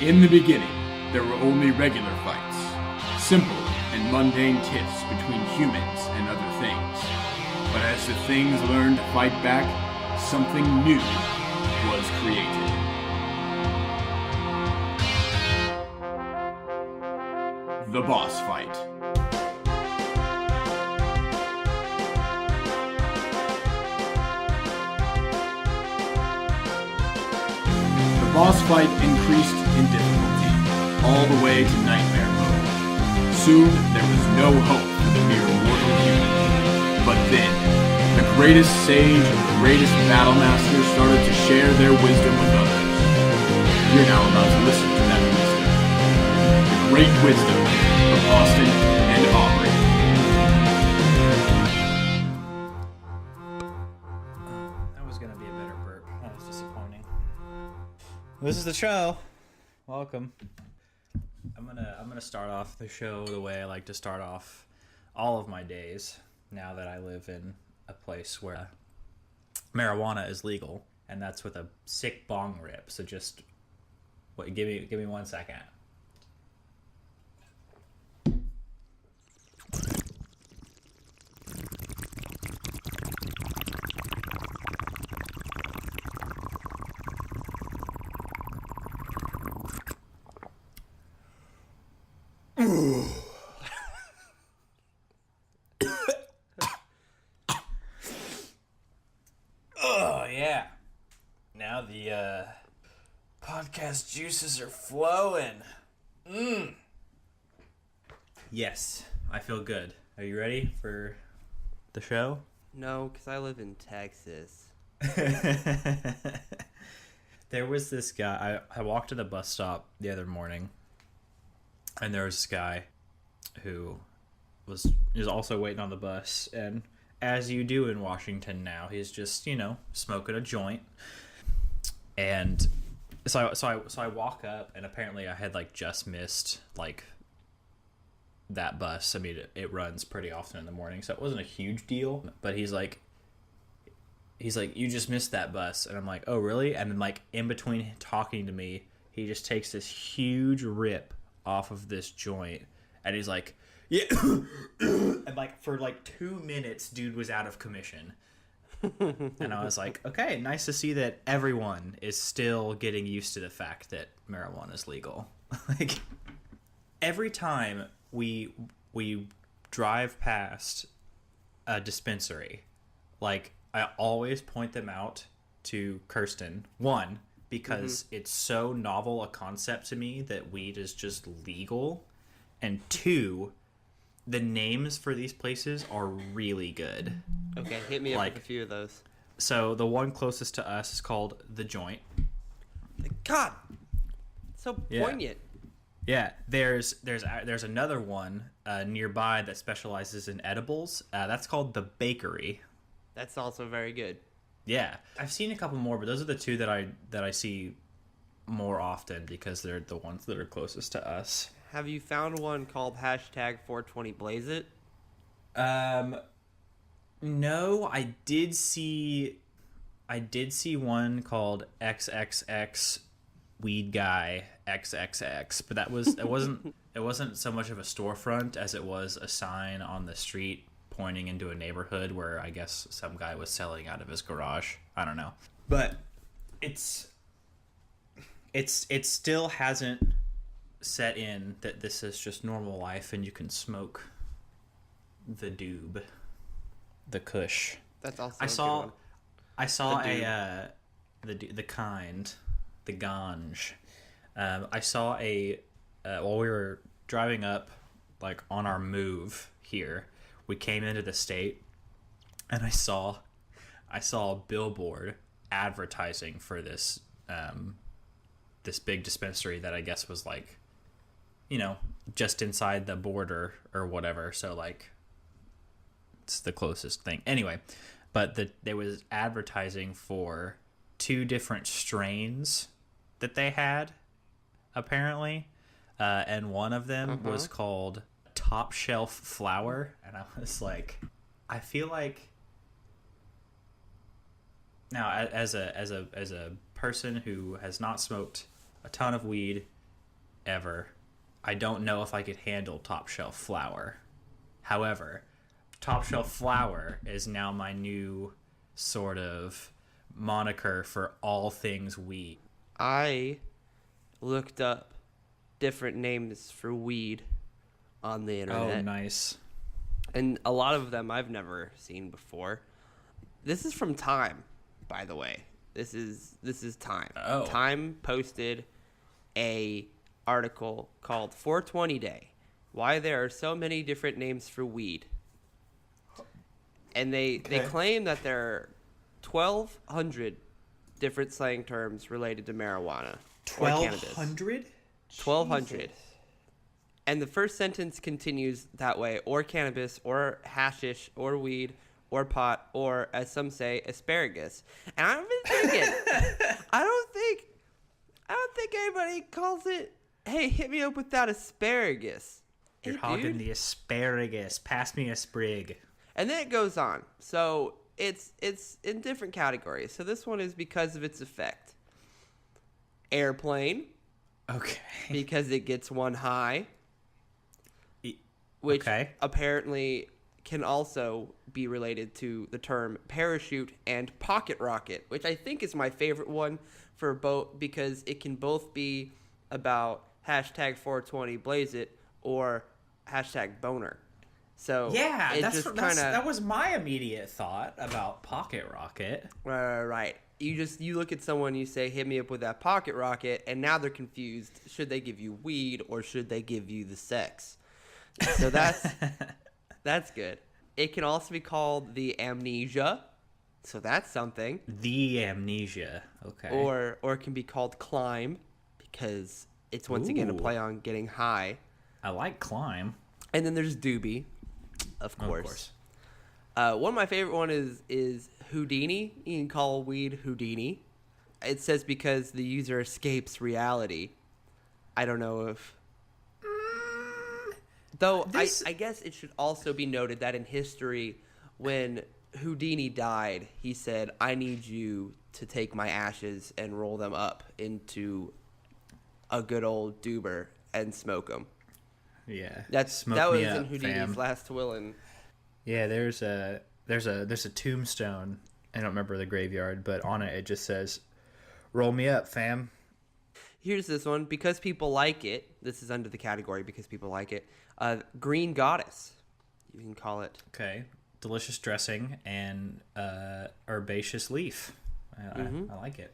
In the beginning, there were only regular fights, simple and mundane tiffs between humans and other things. But as the things learned to fight back, something new was created. The boss fight. The boss fight increased in difficulty, all the way to nightmare mode. Soon, there was no hope for the mere mortal human. But then, the greatest sage and the greatest battle master started to share their wisdom with others. You're now about to listen to that wisdom. The great wisdom of Austin and Aubrey. That was gonna be a better burp. That was disappointing. This is the show. Welcome. I'm gonna start off the show the way I like to start off all of my days. Now that I live in a place where marijuana is legal, and that's with a sick bong rip. So just give me 1 second. Oh yeah. Now the podcast juices are flowing. Yes, I feel good. Are you ready for the show? No, because I live in Texas. There was this guy. I walked to the bus stop the other morning, and there was this guy who was also waiting on the bus, and as you do in Washington now, he's just, smoking a joint. And so I walk up, and apparently I had just missed that bus. I mean, it runs pretty often in the morning, so it wasn't a huge deal. But he's like, you just missed that bus, and I'm like, oh really? And then in between talking to me, he just takes this huge rip off of this joint, and he's like, yeah. And for 2 minutes, dude was out of commission. And I was like, okay, nice to see that everyone is still getting used to the fact that marijuana is legal. Every time we drive past a dispensary, I always point them out to Kirsten. One, because it's so novel a concept to me that weed is just legal. And two, the names for these places are really good. Okay, hit me up with a few of those. So the one closest to us is called The Joint. God, so poignant. Yeah, there's another one nearby that specializes in edibles. That's called The Bakery. That's also very good. Yeah, I've seen a couple more, but those are the two that I see more often because they're the ones that are closest to us. Have you found one called #420BlazeIt? No, I did see one called XXX Weed Guy XXX, but it wasn't so much of a storefront as it was a sign on the street pointing into a neighborhood where I guess some guy was selling out of his garage. I don't know. But it still hasn't set in that this is just normal life and you can smoke the doob, the kush. That's also I saw the ganj. I saw while we were driving up on our move here, we came into the state, and I saw a billboard advertising for this this big dispensary that I guess was just inside the border or whatever. So it's the closest thing. Anyway, but there was advertising for 2 different strains that they had, apparently, and one of them was called Top Shelf Flower, and I was like, I feel like now as a person who has not smoked a ton of weed ever. I don't know if I could handle top shelf flower. However, top shelf flower is now my new sort of moniker for all things weed. I looked up different names for weed on the internet. Oh, nice. And a lot of them I've never seen before. This is from Time, by the way. This is Time. Oh. Time posted a article called 420 Day. Why there are so many different names for weed. And they claim that there are 1,200 different slang terms related to marijuana or cannabis. 1,200? 1,200. And the first sentence continues that way: or cannabis, or hashish, or weed, or pot, or, as some say, asparagus. And I've been thinking, I don't think anybody calls it, hey, hit me up with that asparagus. You're Hey, hogging dude. the asparagus. Pass me a sprig. And then it goes on. So it's in different categories. So this one is because of its effect. Airplane, Okay. because it gets one high. Which Okay. apparently can also be related to the term parachute and pocket rocket, which I think is my favorite one for both, because it can both be about hashtag 420 blaze it or hashtag boner. So Yeah, it that's, just that was my immediate thought about Pocket Rocket. right. You look at someone, you say, hit me up with that pocket rocket, and now they're confused. Should they give you weed or should they give you the sex? So that's good. It can also be called the amnesia, so that's something. The amnesia. Okay. Or it can be called climb, because it's once again a Ooh. play on getting high. I like climb. And then there's doobie, of course. Of course. One of my favorite one is Houdini. You can call weed Houdini. It says because the user escapes reality. I don't know if... Though I guess it should also be noted that in history, when Houdini died, he said, I need you to take my ashes and roll them up into a good old doober and smoke them. Yeah. That Smoke was me in up, Houdini's fam. last will. And Yeah, there's a tombstone. I don't remember the graveyard, but on it just says, "Roll me up, fam." here's this one. Because people like it, this is under the category because people like it, Green Goddess. You can call it. Okay. Delicious dressing and herbaceous leaf. I like it.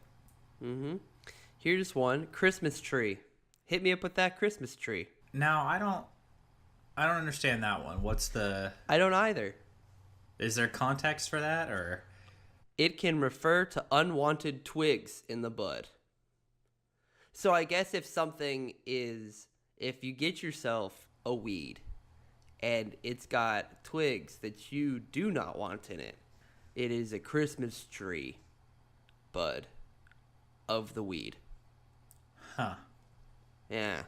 Here's one, Christmas tree. Hit me up with that Christmas tree. Now, I don't understand that one. What's the... I don't either. Is there context for that, or... It can refer to unwanted twigs in the bud. So I guess if you get yourself a weed and it's got twigs that you do not want in it, it is a Christmas tree bud of the weed. Huh. Yeah.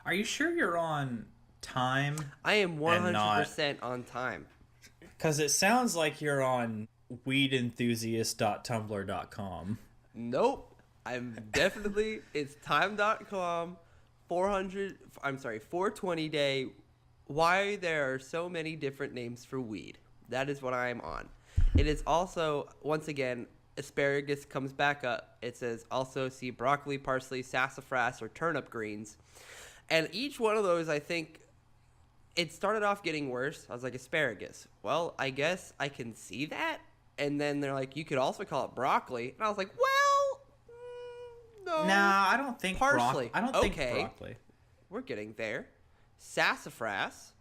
Are you sure you're on Time? I am And not- 100% on Time. Because it sounds like you're on weedenthusiast.tumblr.com. Nope. It's time.com 420 day. Why there are so many different names for weed. That is what I am on. It is also, once again, asparagus comes back up. It says also see broccoli, parsley, sassafras, or turnip greens. And each one of those, I think, it started off getting worse. I was like, asparagus. Well, I guess I can see that. And then they're like, you could also call it broccoli. And I was like, well, no. Nah, I don't think Parsley. I don't think broccoli. We're getting there. Sassafras.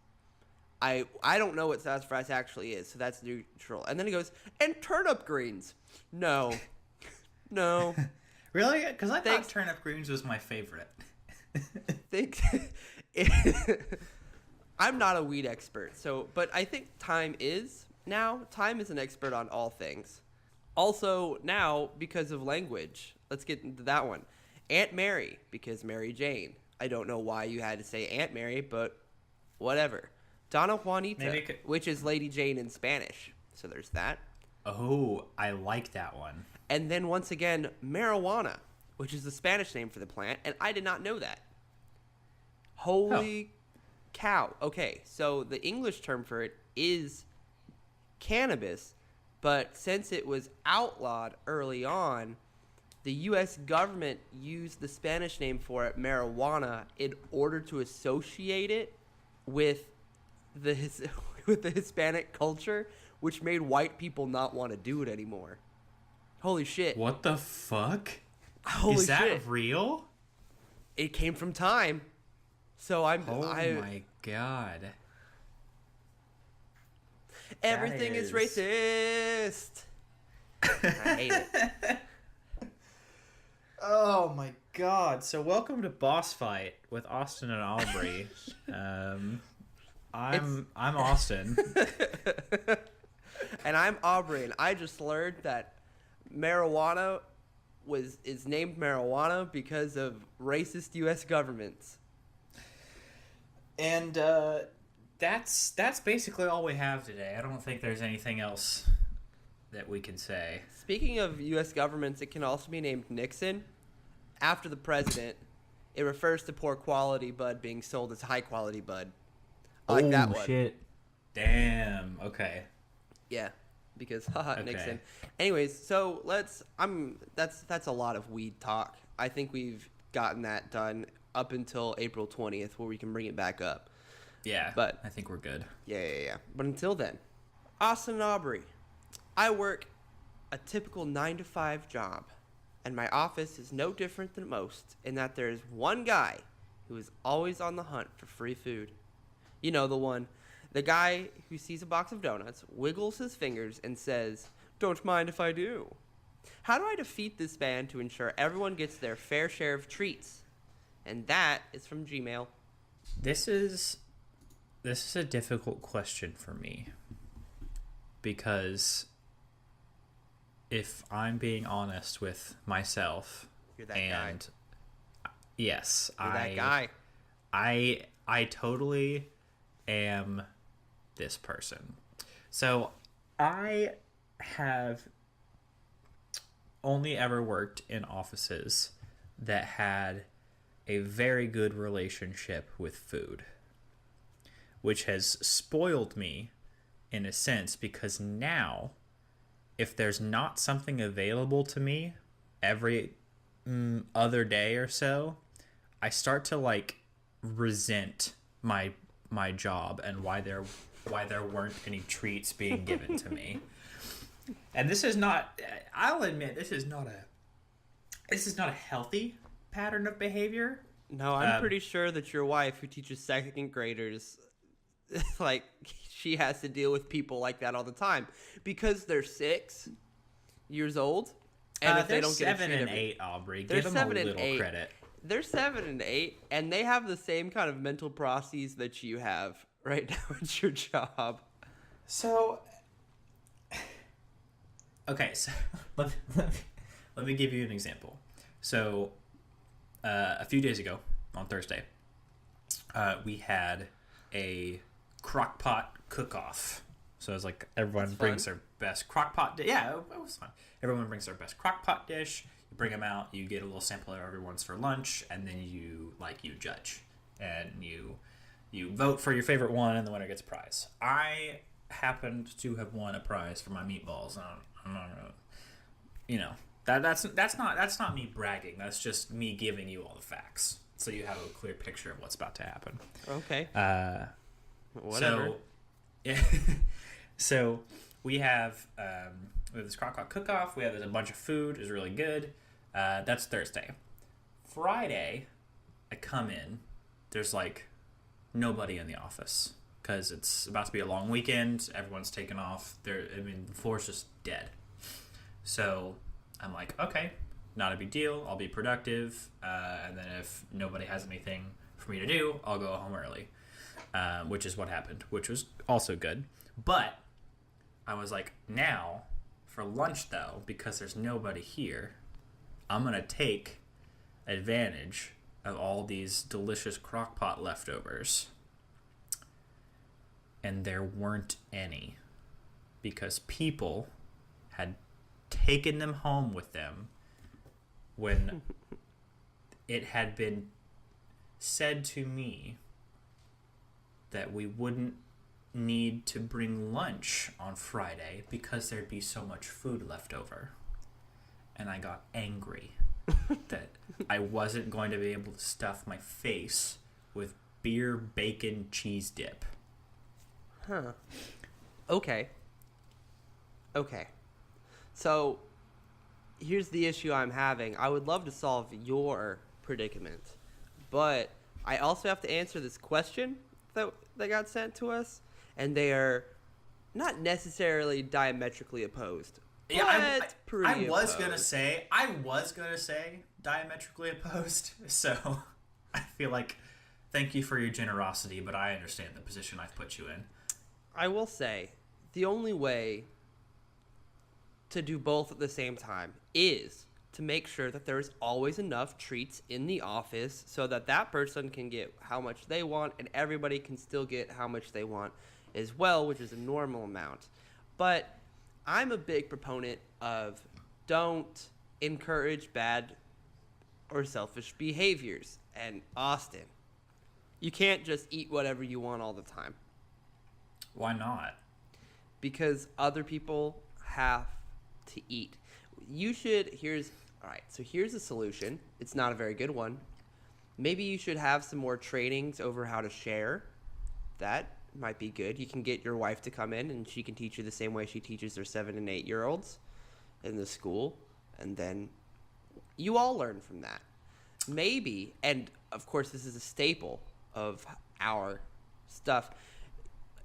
I don't know what sassafras actually is, so that's neutral. And then it goes, and turnip greens. No. No. Really? Because I Thanks. thought turnip greens was my favorite. Think I'm not a weed expert, but I think Time is now. Time is an expert on all things. Also now, because of language, let's get into that one. Aunt Mary, because Mary Jane. I don't know why you had to say Aunt Mary, but whatever. Donna Juanita, which is Lady Jane in Spanish. So there's that. Oh, I like that one. And then once again, marijuana, which is the Spanish name for the plant, and I did not know that. Holy cow. Okay, so the English term for it is cannabis, but since it was outlawed early on, the U.S. government used the Spanish name for it, marijuana, in order to associate it with with the Hispanic culture, which made white people not want to do it anymore. Holy shit. What the fuck? Holy Is that shit. real? It came from time. So Oh my god. Everything is racist. I hate it. Oh my god. So welcome to Boss Fight with Austin and Aubrey. I'm Austin. And I'm Aubrey, and I just learned that marijuana is named marijuana because of racist U.S. governments. And that's basically all we have today. I don't think there's anything else that we can say. Speaking of U.S. governments, it can also be named Nixon. After the president, it refers to poor quality bud being sold as high quality bud. I like that one. Shit. Damn. Okay. Yeah, because haha, Okay. Nixon. Anyways, so that's a lot of weed talk. I think we've gotten that done up until April 20th, where we can bring it back up. Yeah. But I think we're good. yeah. But until then, Austin and Aubrey, I work a typical 9-to-5 job, and my office is no different than most in that there is one guy who is always on the hunt for free food. You know, the guy who sees a box of donuts, wiggles his fingers, and says, "Don't mind if I do." How do I defeat this man to ensure everyone gets their fair share of treats? And that is from Gmail. This is a difficult question for me, because if I'm being honest with myself, You're that and yes, You're that guy. I totally am this person. So I have only ever worked in offices that had a very good relationship with food, which has spoiled me in a sense, because now if there's not something available to me every other day or so, I start to like resent my job and why there weren't any treats being given to me. And this is not, I'll admit, this is not a healthy pattern of behavior. No, I'm pretty sure that your wife, who teaches second graders, like, she has to deal with people like that all the time because they're 6 years old, and if they don't get a treat 7 and every- 8, Aubrey, They're give them a 7 and little 8. credit. They're 7 and 8, and they have the same kind of mental processes that you have right now at your job. So, okay, so let me give you an example. So, a few days ago, on Thursday, we had a crockpot cook-off. So it's like everyone brings their best crockpot dish. Yeah, it was fun. Everyone brings their best crockpot dish. You bring them out. You get a little sample of everyone's for lunch, and then you judge, and you vote for your favorite one, and the winner gets a prize. I happened to have won a prize for my meatballs. I'm not gonna, you know, that's not me bragging. That's just me giving you all the facts, so you have a clear picture of what's about to happen. Okay. Whatever. So, yeah. So we have this crockpot cook-off. We have a bunch of food. It's really good. That's Thursday. Friday, I come in. There's like nobody in the office because it's about to be a long weekend. Everyone's taken off. The floor's just dead. So I'm like, okay, not a big deal. I'll be productive. And then if nobody has anything for me to do, I'll go home early. Which is what happened, which was also good. But I was like, now for lunch though, because there's nobody here, I'm going to take advantage of all these delicious crockpot leftovers. And there weren't any, because people had taken them home with them when it had been said to me that we wouldn't need to bring lunch on Friday because there'd be so much food left over. And I got angry that I wasn't going to be able to stuff my face with beer, bacon, cheese dip. Huh. Okay. So, here's the issue I'm having. I would love to solve your predicament, but I also have to answer this question that got sent to us, and they are not necessarily diametrically opposed. Yeah, I was opposed. gonna say diametrically opposed. So I feel like, thank you for your generosity, but I understand the position I've put you in. I will say, the only way to do both at the same time is to make sure that there is always enough treats in the office so that that person can get how much they want and everybody can still get how much they want as well, which is a normal amount. But I'm a big proponent of don't encourage bad or selfish behaviors. And Austin, you can't just eat whatever you want all the time. Why not? Because other people have to eat. Here's a solution. It's not a very good one. Maybe you should have some more trainings over how to share. That might be good. You can get your wife to come in and she can teach you the same way she teaches their 7 and 8 year olds in the school, and then you all learn from that. Maybe, and of course this is a staple of our stuff,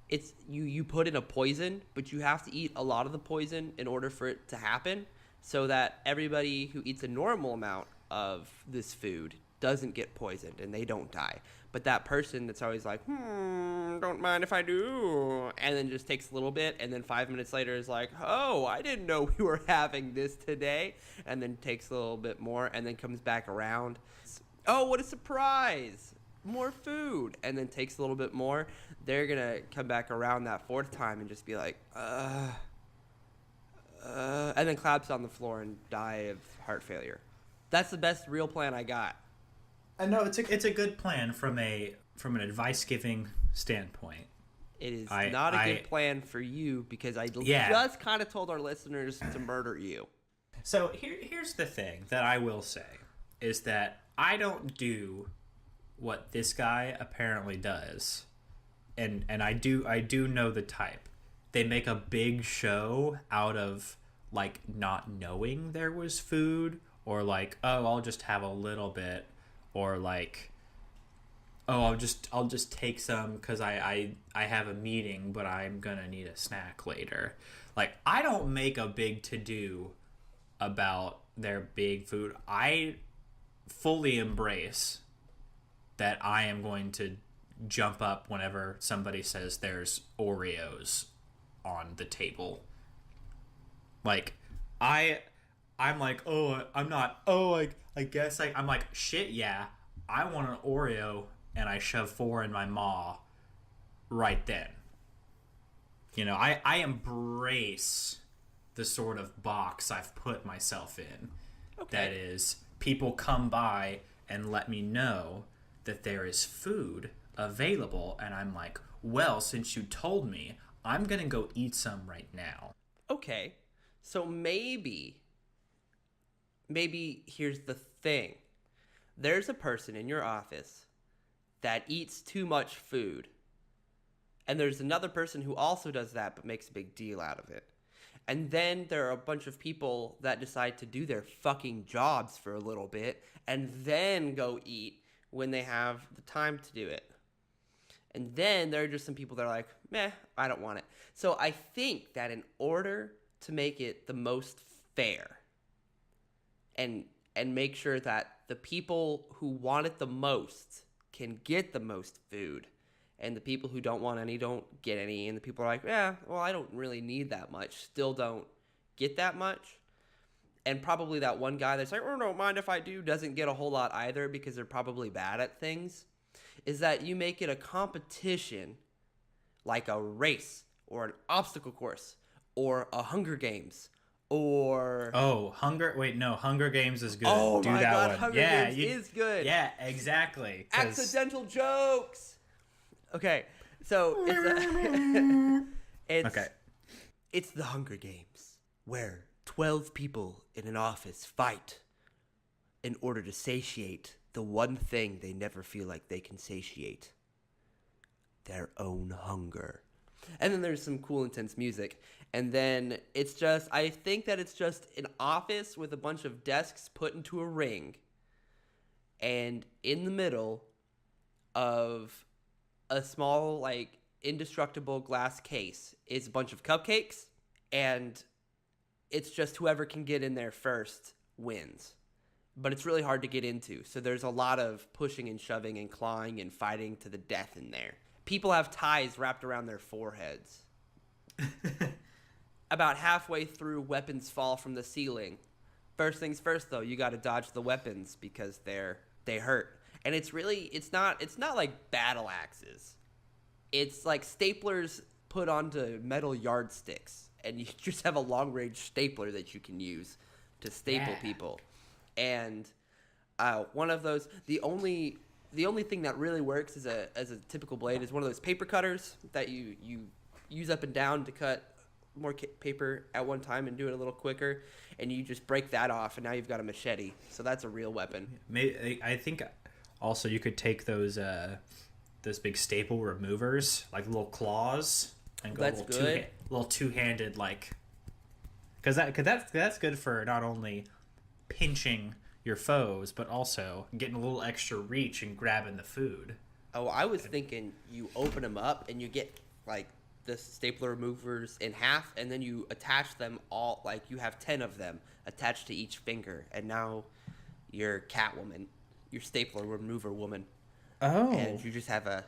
it's you put in a poison, but you have to eat a lot of the poison in order for it to happen, so that everybody who eats a normal amount of this food doesn't get poisoned and they don't die. But that person that's always like, don't mind if I do, and then just takes a little bit, and then 5 minutes later is like, oh, I didn't know we were having this today, and then takes a little bit more, and then comes back around. Oh, what a surprise! More food, and then takes a little bit more. They're gonna come back around that 4th time and just be like, and then collapse on the floor and die of heart failure. That's the best real plan I got. I know it's a good plan from an advice giving standpoint. It is not a good plan for you because I just kind of told our listeners to murder you. So here's the thing that I will say is that I don't do what this guy apparently does, and I do know the type. They make a big show out of like not knowing there was food, or like, oh, I'll just have a little bit, or like, oh, I'll just take some because I have a meeting, but I'm gonna need a snack later. Like, I don't make a big to-do about their big food. I fully embrace that I am going to jump up whenever somebody says there's Oreos on the table. Like, I'm like, oh, I'm not, oh, I guess I'm like, shit, yeah, I want an Oreo, and I shove 4 in my maw right then. You know, I embrace the sort of box I've put myself in. Okay. That is, people come by and let me know that there is food available, and I'm like, well, since you told me, I'm going to go eat some right now. Okay, so maybe here's the thing. There's a person in your office that eats too much food, and there's another person who also does that but makes a big deal out of it. And then there are a bunch of people that decide to do their fucking jobs for a little bit and then go eat when they have the time to do it. And then there are just some people that are like, meh, I don't want it. So I think that in order to make it the most fair and make sure that the people who want it the most can get the most food, and the people who don't want any don't get any, and the people are like, yeah, well, I don't really need that much, still don't get that much. And probably that one guy that's like, oh, don't mind if I do, doesn't get a whole lot either because they're probably bad at things, is that you make it a competition, like a race or an obstacle course or a Hunger Games or Oh, Hunger Games is good. oh Do my that god, one. Hunger Yeah, Games is good. Yeah, exactly. 'Cause- Accidental jokes. Okay, so it's it's Okay. it's the Hunger Games, where 12 people in an office fight in order to satiate the one thing they never feel like they can satiate: their own hunger. And then there's some cool, intense music. And then it's just, I think that it's just an office with a bunch of desks put into a ring. And in the middle of a small, like, indestructible glass case is a bunch of cupcakes. And it's just whoever can get in there first wins. But it's really hard to get into. So there's a lot of pushing and shoving and clawing and fighting to the death in there. People have ties wrapped around their foreheads. About halfway through, weapons fall from the ceiling. First things first, though, you got to dodge the weapons because they hurt. And it's not like battle axes. It's like staplers put onto metal yardsticks, and you just have a long range stapler that you can use to staple people. And one of those, the only thing that really works as a typical blade is one of those paper cutters that you use up and down to cut more paper at one time and do it a little quicker, and you just break that off, and now you've got a machete. So that's a real weapon. I think also you could take those big staple removers, like little claws, and go That's good. Little two-handed, like, because that's good for not only pinching your foes, but also getting a little extra reach and grabbing the food. Oh, I was thinking you open them up and you get like the stapler removers in half, and then you attach them all, like you have 10 of them attached to each finger, and now you're Catwoman, you're stapler remover woman. Oh. And you just have a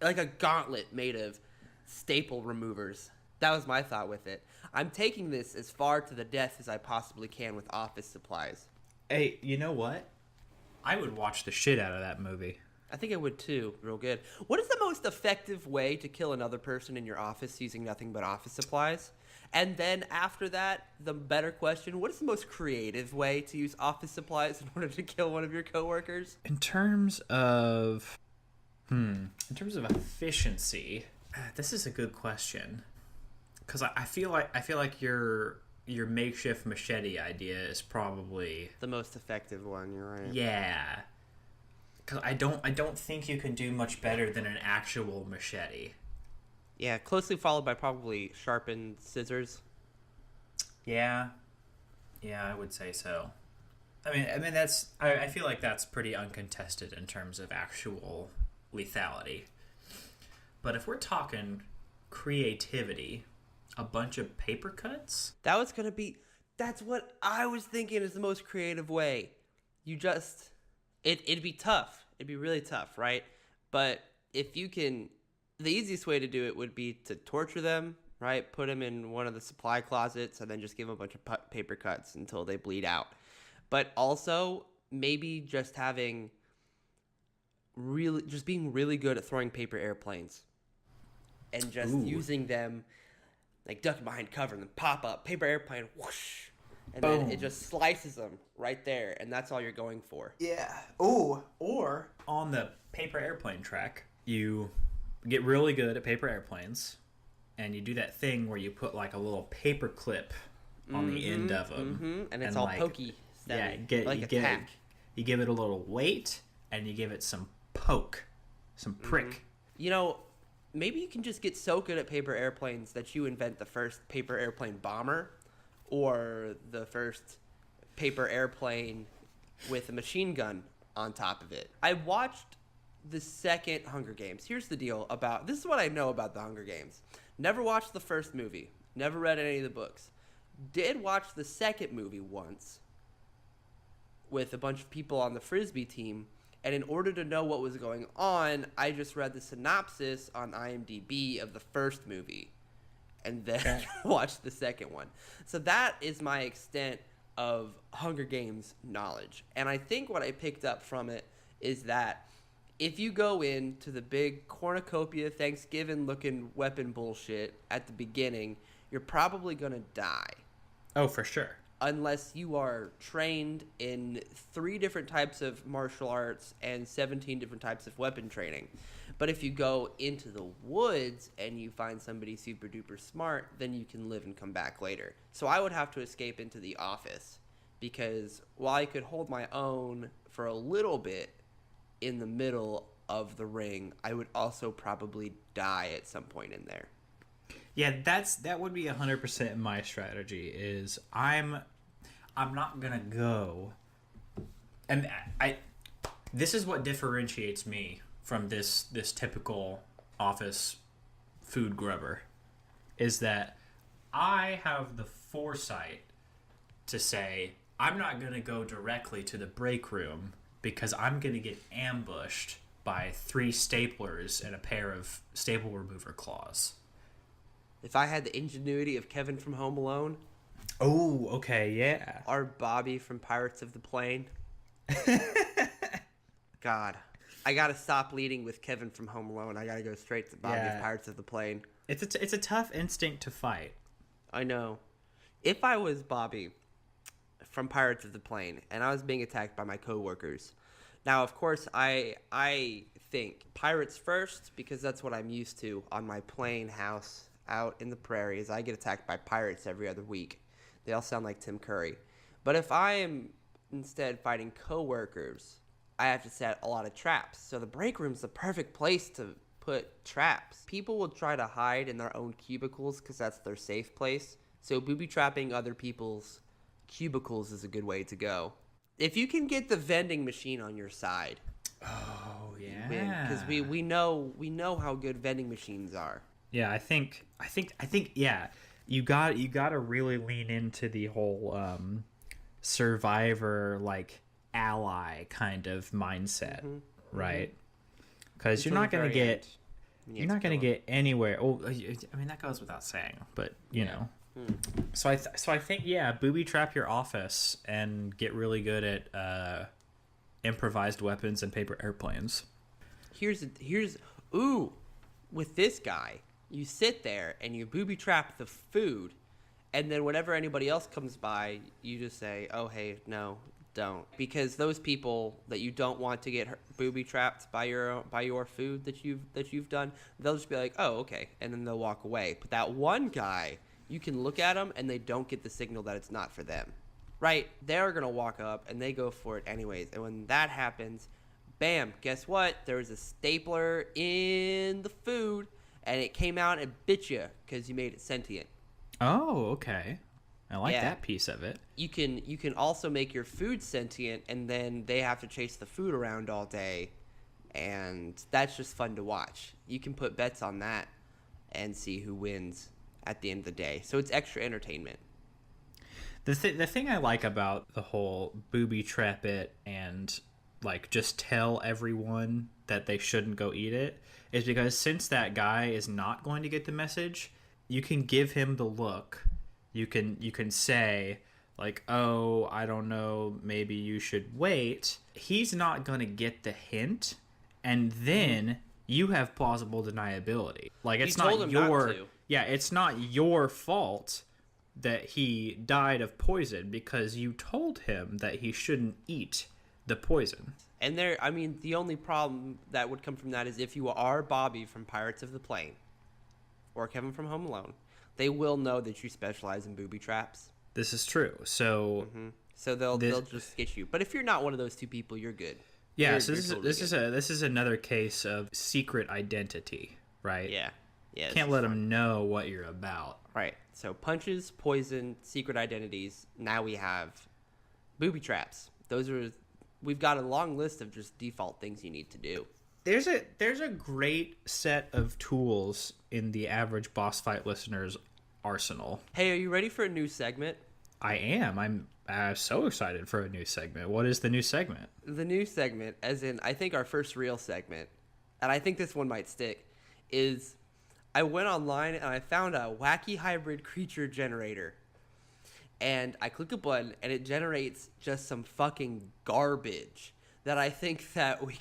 like a gauntlet made of staple removers. That was my thought with it. I'm taking this as far to the death as I possibly can with office supplies. Hey, you know what? I would watch the shit out of that movie. I think I would too. Real good. What is the most effective way to kill another person in your office using nothing but office supplies? And then after that, the better question, what is the most creative way to use office supplies in order to kill one of your coworkers? In terms of efficiency, this is a good question. Because I feel like your makeshift machete idea is probably The most effective one, you're right. yeah. Because I don't think you can do much better than an actual machete. Yeah, closely followed by probably sharpened scissors. Yeah, I would say so. I mean that's I feel like that's pretty uncontested in terms of actual lethality. But if we're talking creativity, a bunch of paper cuts? That's what I was thinking is the most creative way. It'd be tough. It'd be really tough, right? But if you can, the easiest way to do it would be to torture them, right? Put them in one of the supply closets and then just give them a bunch of paper cuts until they bleed out. But also maybe just being really good at throwing paper airplanes and just using them, like ducking behind cover and then pop up, paper airplane, whoosh, and Boom. then it just slices them right there, and that's all you're going for. Yeah. Ooh. Or on the paper airplane track, you get really good at paper airplanes, and you do that thing where you put like a little paper clip on the end of them, and it's all like, pokey. Yeah. You give it a little weight, and you give it some poke, some prick. You know, maybe you can just get so good at paper airplanes that you invent the first paper airplane bomber, or the first paper airplane with a machine gun on top of it. I watched the second Hunger Games. Here's the deal this is what I know about the Hunger Games. Never watched the first movie. Never read any of the books. Did watch the second movie once with a bunch of people on the Frisbee team. And in order to know what was going on, I just read the synopsis on IMDb of the first movie and then watched the second one. So that is my extent of Hunger Games knowledge. And I think what I picked up from it is that if you go into the big cornucopia Thanksgiving looking weapon bullshit at the beginning, you're probably going to die. Oh, for sure. unless you are trained in 3 different types of martial arts and 17 different types of weapon training. But if you go into the woods and you find somebody super duper smart, then you can live and come back later. So I would have to escape into the office, because while I could hold my own for a little bit in the middle of the ring, I would also probably die at some point in there. Yeah, that would be 100% my strategy. Is I'm not gonna go, and this is what differentiates me from this typical office food grubber, is that I have the foresight to say I'm not gonna go directly to the break room because I'm gonna get ambushed by 3 staplers and a pair of staple remover claws. If I had the ingenuity of Kevin from Home Alone, Oh, okay, yeah. or Bobby from Pirates of the Plane. God, I gotta stop leading with Kevin from Home Alone. I gotta go straight to Bobby Yeah. of Pirates of the Plane. It's a tough instinct to fight. I know. If I was Bobby from Pirates of the Plane and I was being attacked by my coworkers, now of course I think pirates first, because that's what I'm used to on my plane house out in the prairies. I get attacked by pirates every other week. They all sound like Tim Curry. But if I am instead fighting coworkers, I have to set a lot of traps. So the break room's the perfect place to put traps. People will try to hide in their own cubicles because that's their safe place. So booby trapping other people's cubicles is a good way to go. If you can get the vending machine on your side, Oh, yeah. because we know how good vending machines are. Yeah, I think yeah, you got to really lean into the whole survivor, like, ally kind of mindset, right? Because you're not going to get anywhere. Oh, I mean, that goes without saying, but you know. So I think, yeah, booby trap your office and get really good at improvised weapons and paper airplanes. Here's with this guy, you sit there and you booby trap the food, and then whenever anybody else comes by, you just say, "Oh, hey, no, don't," because those people that you don't want to get booby trapped by your food that you've done, they'll just be like, "Oh, okay," and then they'll walk away. But that one guy, you can look at them and they don't get the signal that it's not for them, right? They're gonna walk up and they go for it anyways. And when that happens, bam! Guess what? There was a stapler in the food, and it came out and bit you because you made it sentient. Oh, okay. I like Yeah. that piece of it. You can also make your food sentient, and then they have to chase the food around all day, and that's just fun to watch. You can put bets on that and see who wins at the end of the day. So it's extra entertainment. The thing I like about the whole booby trap it and, like, just tell everyone that they shouldn't go eat it is because since that guy is not going to get the message, you can give him the look. You can say, like, "Oh, I don't know, maybe you should wait." He's not going to get the hint, and then you have plausible deniability. Like, it's told not him not your to. Yeah, it's not your fault that he died of poison because you told him that he shouldn't eat the poison. And the only problem that would come from that is if you are Bobby from Pirates of the Plane or Kevin from Home Alone, they will know that you specialize in booby traps. This is true. So So they'll just get you. But if you're not one of those two people, you're good. yeah, You're- so you're totally good. this is another case of secret identity, right? Yeah. Yeah. Can't let them know what you're about. Right. So punches, poison, secret identities. Now we have booby traps. We've got a long list of just default things you need to do. There's a great set of tools in the average boss fight listener's arsenal. Hey, are you ready for a new segment? I am. I'm so excited for a new segment. What is the new segment? The new segment, as in I think our first real segment, and I think this one might stick, is I went online and I found a wacky hybrid creature generator. And I click a button and it generates just some fucking garbage that I think that we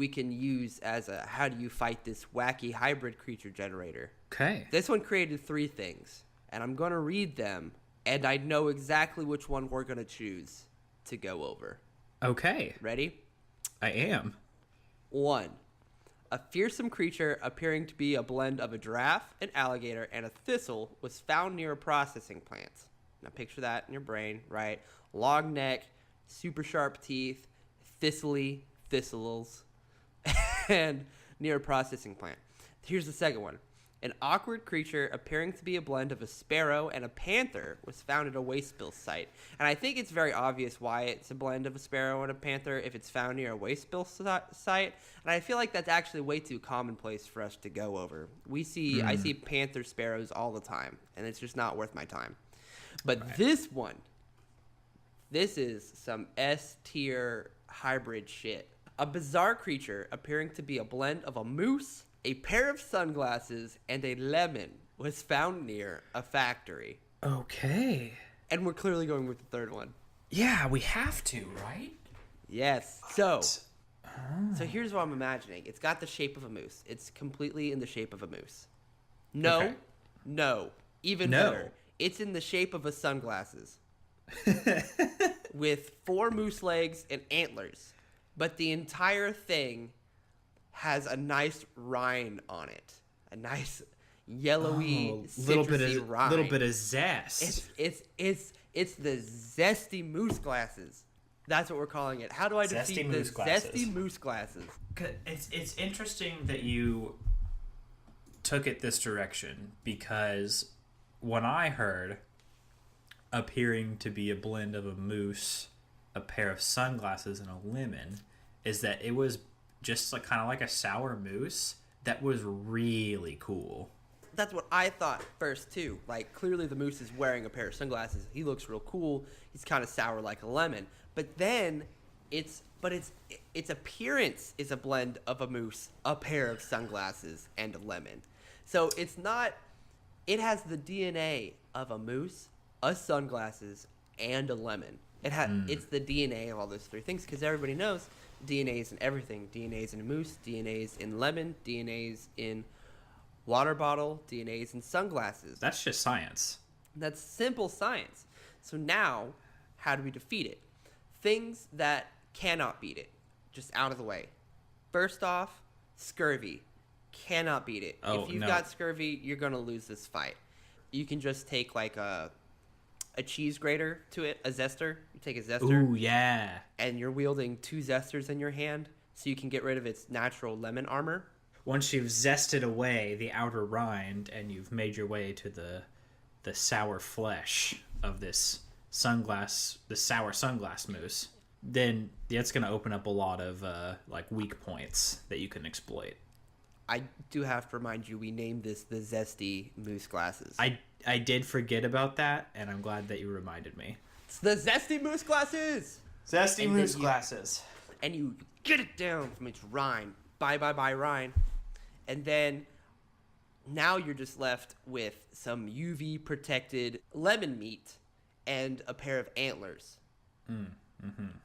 can use as a how do you fight this wacky hybrid creature generator. Okay. This one created 3 things, and I'm going to read them And I know exactly which one we're going to choose to go over. Okay, Ready? I am. 1. A fearsome creature appearing to be a blend of a giraffe, an alligator, and a thistle was found near a processing plant. Now picture that in your brain, right? Long neck, super sharp teeth, thistles, and near a processing plant. Here's the second one. An awkward creature appearing to be a blend of a sparrow and a panther was found at a waste spill site. And I think it's very obvious why it's a blend of a sparrow and a panther if it's found near a waste spill site. And I feel like that's actually way too commonplace for us to go over. I see panther sparrows all the time, and it's just not worth my time. But this one, this is some S-tier hybrid shit. A bizarre creature appearing to be a blend of a moose, a pair of sunglasses, and a lemon was found near a factory. Okay. And we're clearly going with the third one. Yeah, we have to, right? Yes. So here's what I'm imagining. It's got the shape of a moose. It's completely in the shape of a moose. No. Even better. It's in the shape of a sunglasses. With 4 moose legs and antlers. But the entire thing has a nice rind on it. A nice yellowy, citrusy rind. Little bit of zest. It's the ZestyMooseGlasses. That's what we're calling it. How do I defeat the ZestyMooseGlasses? It's interesting that you took it this direction, because when I heard appearing to be a blend of a moose, a pair of sunglasses, and a lemon, is that it was just like kind of like a sour moose that was really cool. That's what I thought first too. Like, clearly the moose is wearing a pair of sunglasses. He looks real cool. He's kind of sour like a lemon. But then its appearance is a blend of a moose, a pair of sunglasses, and a lemon. So it has the DNA of a moose, a sunglasses, and a lemon. It's the DNA of all those 3 things, because everybody knows DNA is in everything. DNA is in a moose, DNA is in lemon, DNA is in water bottle, DNA is in sunglasses. That's just science. That's simple science. So now, how do we defeat it? Things that cannot beat it. Just out of the way. First off, scurvy. Cannot beat it. Oh, if you've got scurvy, you're going to lose this fight. You can just take like a cheese grater to it, a zester. You take a zester. Ooh, yeah. And you're wielding 2 zesters in your hand, so you can get rid of its natural lemon armor. Once you've zested away the outer rind and you've made your way to the sour flesh of this sour sunglass moose, then that's going to open up a lot of like weak points that you can exploit. I do have to remind you, we named this the ZestyMooseGlasses. I did forget about that, and I'm glad that you reminded me. It's the ZestyMooseGlasses! ZestyMooseGlasses. And you get it down from its rind. Bye, rind. And then now you're just left with some UV-protected lemon meat and a pair of antlers.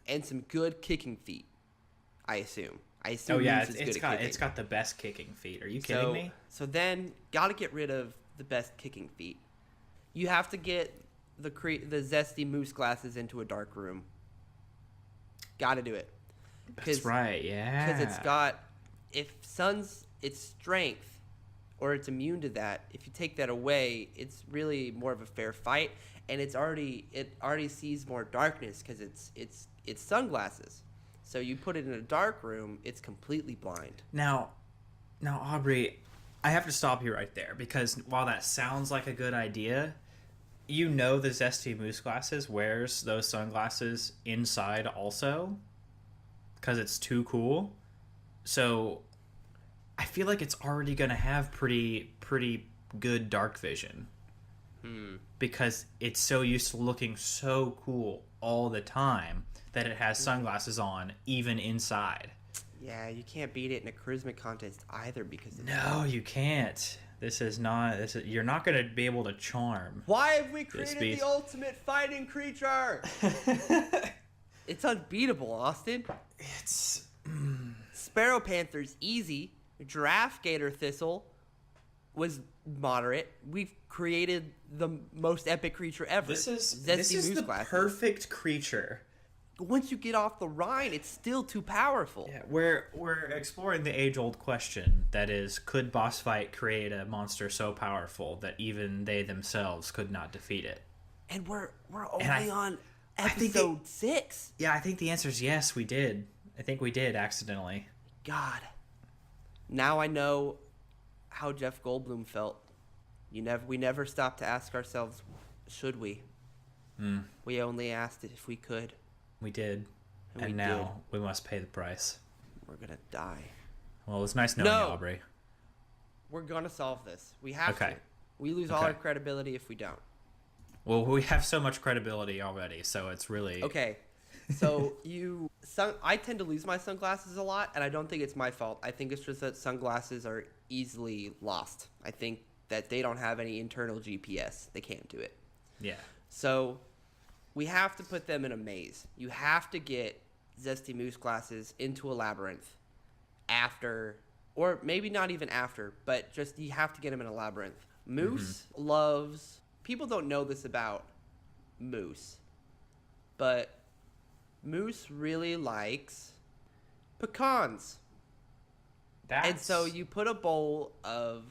And some good kicking feet, I assume. Oh yeah, it's got the best kicking feet. Are you kidding me? So then, gotta get rid of the best kicking feet. You have to get the ZestyMooseGlasses into a dark room. Gotta do it. That's right, yeah. Because it's got, if sun's its strength, or it's immune to that, if you take that away, it's really more of a fair fight, and it already sees more darkness because it's sunglasses. So you put it in a dark room, it's completely blind. Now, Aubrey, I have to stop you right there, because while that sounds like a good idea, you know the ZestyMooseGlasses wears those sunglasses inside also, because it's too cool. So I feel like it's already going to have pretty good dark vision. Because it's so used to looking so cool all the time that it has sunglasses on even inside. Yeah, you can't beat it in a charisma contest either, because No, you can't. You're not going to be able to charm. Why have we created the ultimate fighting creature? It's unbeatable, Austin. It's Sparrow Panther's easy. Giraffe Gator Thistle. was moderate. We've created the most epic creature ever. This is the perfect creature. Once you get off the rind, it's still too powerful. Yeah, we're exploring the age-old question that is, could boss fight create a monster so powerful that even they themselves could not defeat it? And we're only on episode 6. Yeah, I think the answer is yes, we did. I think we did accidentally. God. Now I know how Jeff Goldblum felt. We never stopped to ask ourselves, should we? We only asked it if we could. We did. And now we must pay the price. We're going to die. Well, it's nice knowing you, Aubrey. We're going to solve this. We have to. We lose all Okay. our credibility if we don't. Well, we have so much credibility already, so it's really... Okay. So I tend to lose my sunglasses a lot, and I don't think it's my fault. I think it's just that sunglasses are easily lost. I think that they don't have any internal GPS. They can't do it. Yeah. So we have to put them in a maze. You have to get ZestyMooseGlasses into a labyrinth after, or maybe not even after, but just you have to get them in a labyrinth. Moose loves... People don't know this about Moose, but Moose really likes pecans. And so you put a bowl of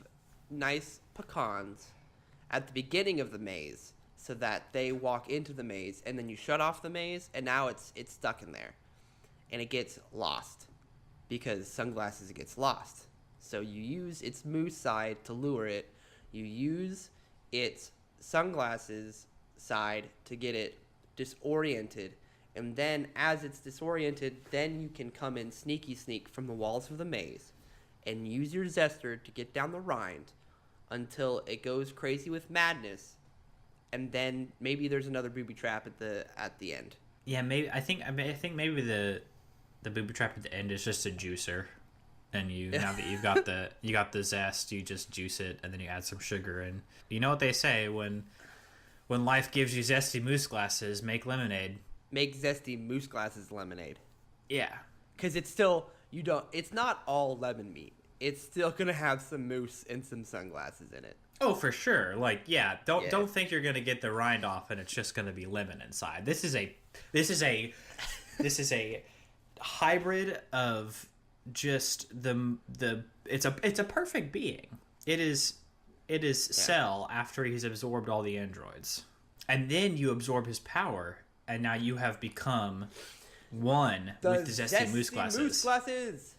nice pecans at the beginning of the maze so that they walk into the maze, and then you shut off the maze, and now it's stuck in there. And it gets lost because sunglasses gets lost. So you use its moose side to lure it. You use its sunglasses side to get it disoriented, and then as it's disoriented, then you can come in sneak from the walls of the maze and use your zester to get down the rind until it goes crazy with madness, and then maybe there's another booby trap at the end. Yeah, maybe I think maybe the booby trap at the end is just a juicer. And now that you got the zest, you just juice it, and then you add some sugar. And you know what they say, when life gives you zesty moose glasses, make lemonade. Make ZestyMooseGlasses lemonade. Yeah, because it's still it's not all lemon meat. It's still gonna have some moose and some sunglasses in it. Oh, for sure. Like, don't think you're gonna get the rind off and it's just gonna be lemon inside. This is a hybrid of just it's a perfect being. It is Cell after he's absorbed all the androids, and then you absorb his power, and now you have become one with the ZestyMooseGlasses.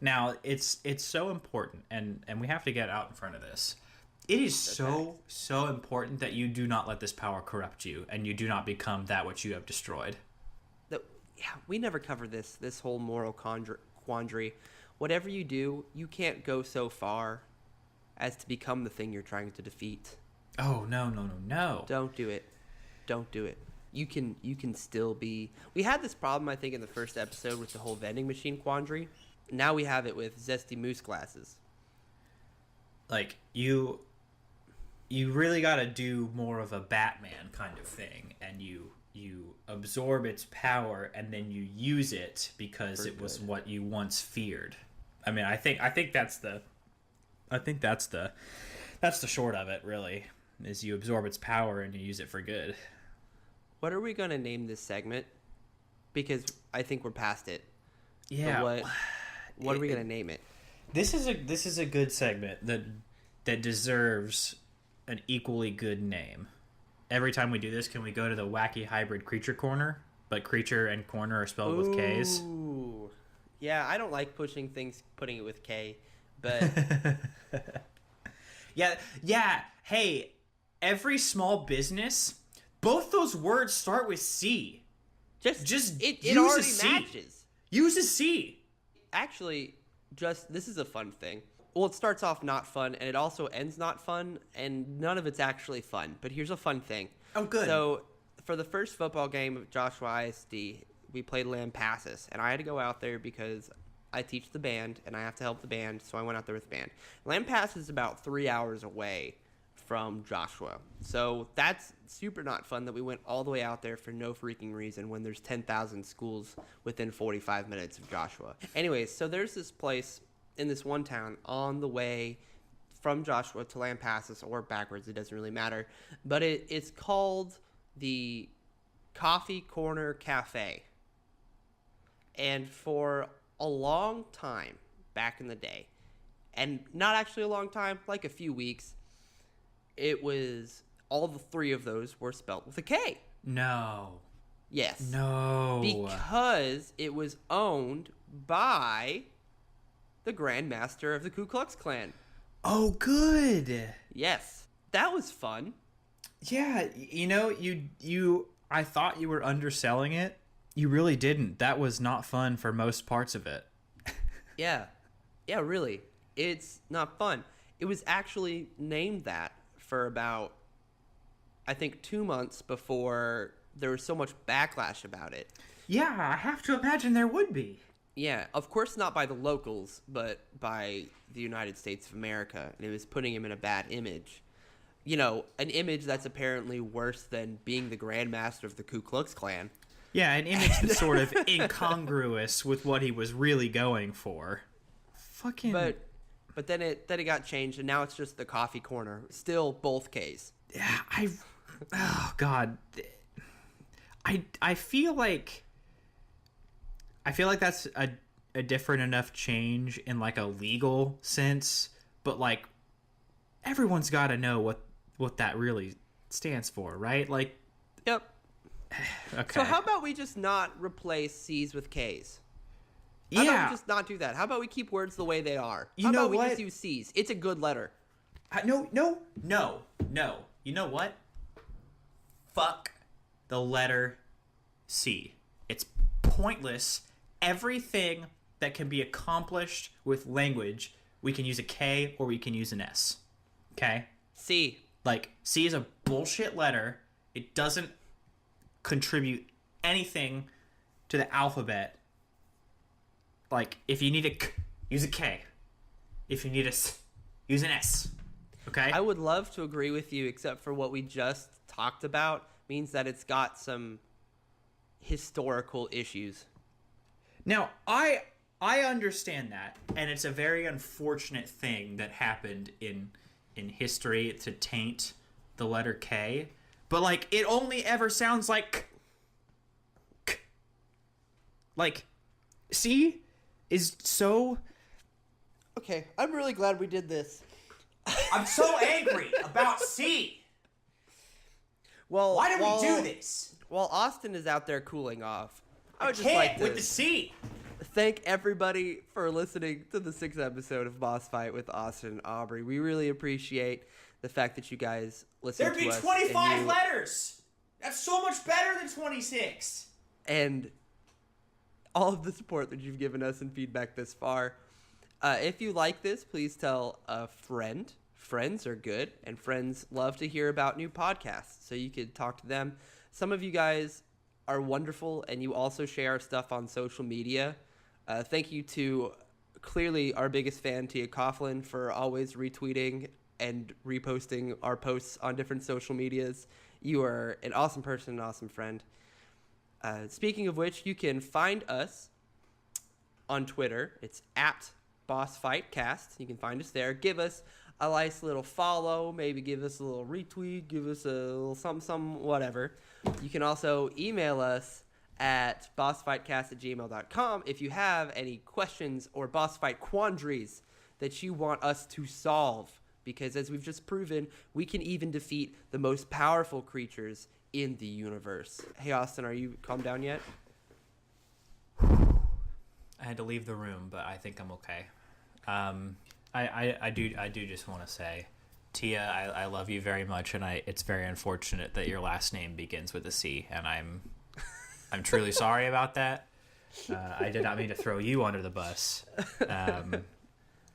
Now it's so important, and we have to get out in front of this. It is so important that you do not let this power corrupt you, and you do not become that which you have destroyed. We never covered this whole moral quandary. Whatever you do, you can't go so far as to become the thing you're trying to defeat. Oh, no. Don't do it. You can still be... We had this problem, I think, in the first episode with the whole vending machine quandary. Now we have it with ZestyMooseGlasses. Like, you really got to do more of a Batman kind of thing, and you absorb its power and then you use it because it was what you once feared. I mean, I think that's the short of it, really, is you absorb its power and you use it for good. What are we going to name this segment? Because I think we're past it. Yeah. What are we going to name it? This is a good segment that deserves an equally good name. Every time we do this, can we go to the wacky hybrid creature corner? But creature and corner are spelled with K's. Ooh. Yeah, I don't like putting it with K, but... yeah. Hey, every small business, both those words start with C. It already matches. Use a C. Actually, this is a fun thing. Well, it starts off not fun, and it also ends not fun, and none of it's actually fun. But here's a fun thing. Oh, good. So, for the first football game of Joshua ISD, we played Lampasas, and I had to go out there because I teach the band, and I have to help the band, so I went out there with the band. Lampasas is about 3 hours away from Joshua. So, that's super not fun that we went all the way out there for no freaking reason when there's 10,000 schools within 45 minutes of Joshua. Anyways, so there's this place in this one town on the way from Joshua to Lampasas or backwards. It doesn't really matter. But it's called the Coffee Corner Cafe. And for a long time back in the day, and not actually a long time, like a few weeks, it was all the three of those were spelt with a K. No. Yes. No. Because it was owned by the Grand Master of the Ku Klux Klan. Oh, good. Yes. That was fun. Yeah, I thought you were underselling it. You really didn't. That was not fun for most parts of it. Yeah. Yeah, really. It's not fun. It was actually named that for about, I think, 2 months before there was so much backlash about it. Yeah, I have to imagine there would be. Yeah, of course not by the locals, but by the United States of America. And it was putting him in a bad image. You know, an image that's apparently worse than being the Grand Master of the Ku Klux Klan. Yeah, an image that's sort of incongruous with what he was really going for. Fucking. But then it got changed, and now it's just the Coffee Corner. Still both Ks. Yeah, oh God, I feel like that's a different enough change in like a legal sense, but like everyone's got to know what that really stands for, right? Like, yep. Okay. So how about we just not replace C's with K's? Yeah. How about we just not do that? How about we keep words the way they are? You how know about we what? just use C's? It's a good letter. No. You know what? Fuck the letter C. It's pointless. Everything that can be accomplished with language, we can use a K or we can use an S. Okay? C. Like, C is a bullshit letter. It doesn't contribute anything to the alphabet. Like, if you need a K, use a K. If you need a S, use an S. Okay? I would love to agree with you, except for what we just talked about means that it's got some historical issues. Now, I understand that, and it's a very unfortunate thing that happened in history to taint the letter K. But, like, it only ever sounds like K. Like, C is so... Okay, I'm really glad we did this. I'm so angry about C. Well, Why do we do this? While Austin is out there cooling off, I would just Can't like to with the C. thank everybody for listening to the 6th episode of Boss Fight with Austin and Aubrey. We really appreciate the fact that you guys listen There'd to be us. 25 letters. That's so much better than 26. And all of the support that you've given us and feedback this far. If you like this, please tell a friend. Friends are good, and friends love to hear about new podcasts, so you could talk to them. Some of you guys are wonderful, and you also share our stuff on social media. Thank you to clearly our biggest fan, Tia Coughlin, for always retweeting and reposting our posts on different social medias. You are an awesome person, an awesome friend. Speaking of which, you can find us on Twitter. It's at BossFightCast. You can find us there. Give us a nice little follow. Maybe give us a little retweet. Give us a little something, whatever. You can also email us at bossfightcast@gmail.com if you have any questions or boss fight quandaries that you want us to solve. Because as we've just proven, we can even defeat the most powerful creatures in the universe. Hey, Austin, are you calmed down yet? I had to leave the room, but I think I'm okay. I do just want to say, Tia, I love you very much, and it's very unfortunate that your last name begins with a C, and I'm truly sorry about that. I did not mean to throw you under the bus.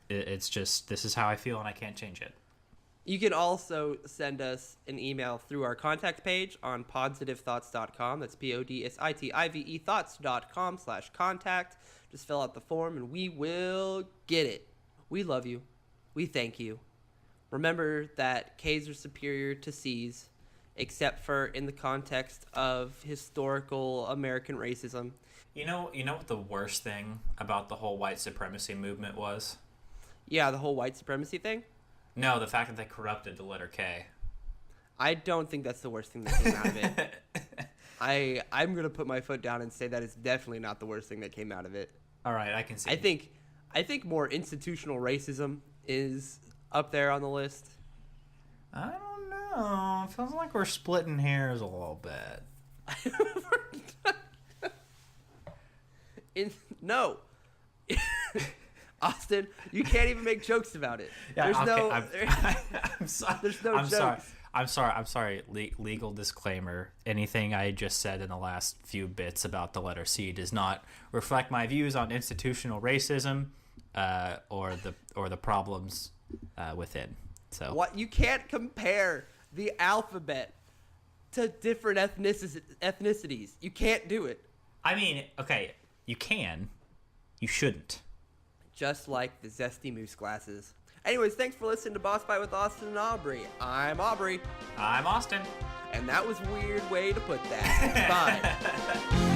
It's just, this is how I feel, and I can't change it. You can also send us an email through our contact page on positivethoughts.com. That's PODSITIVE thoughts.com/contact. Just fill out the form and we will get it. We love you. We thank you. Remember that K's are superior to C's, except for in the context of historical American racism. You know what the worst thing about the whole white supremacy movement was? Yeah, the whole white supremacy thing? No, the fact that they corrupted the letter K. I don't think that's the worst thing that came out of it. I'm gonna put my foot down and say that it's definitely not the worst thing that came out of it. All right, I can see. I think more institutional racism is up there on the list. I don't know. It feels like we're splitting hairs a little bit. No. Austin, you can't even make jokes about it. Yeah, There's no. I'm sorry. There's no I'm jokes. sorry. I'm sorry. Legal disclaimer. Anything I just said in the last few bits about the letter C does not reflect my views on institutional racism or the problems within. So What, you can't compare the alphabet to different ethnicities. You can't do it. I mean, okay, you can. You shouldn't. Just like the ZestyMooseGlasses. Anyways, thanks for listening to Boss Fight with Austin and Aubrey. I'm Aubrey. I'm Austin. And that was a weird way to put that. Bye.